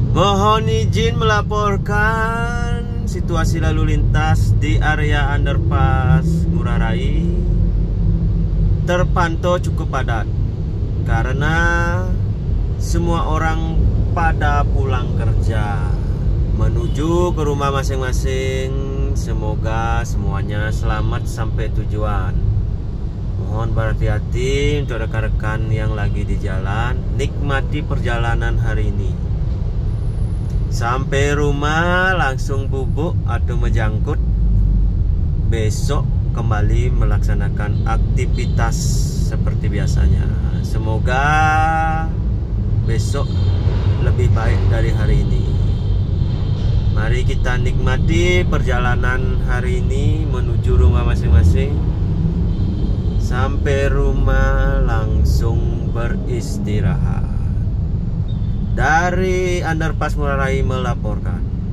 Mohon izin melaporkan situasi lalu lintas di area underpass Ngurah Rai terpantau cukup padat karena semua orang pada pulang kerja menuju ke rumah masing-masing. Semoga semuanya selamat sampai tujuan. Mohon berhati-hati untuk rekan-rekan yang lagi di jalan. Nikmati perjalanan hari ini. Sampai rumah langsung bubuk atau menjangkut. Besok kembali melaksanakan aktivitas seperti biasanya. Semoga besok lebih baik dari hari ini. Mari kita nikmati perjalanan hari ini menuju rumah masing-masing. Sampai rumah langsung beristirahat. Dari Underpass Ngurah Rai melaporkan.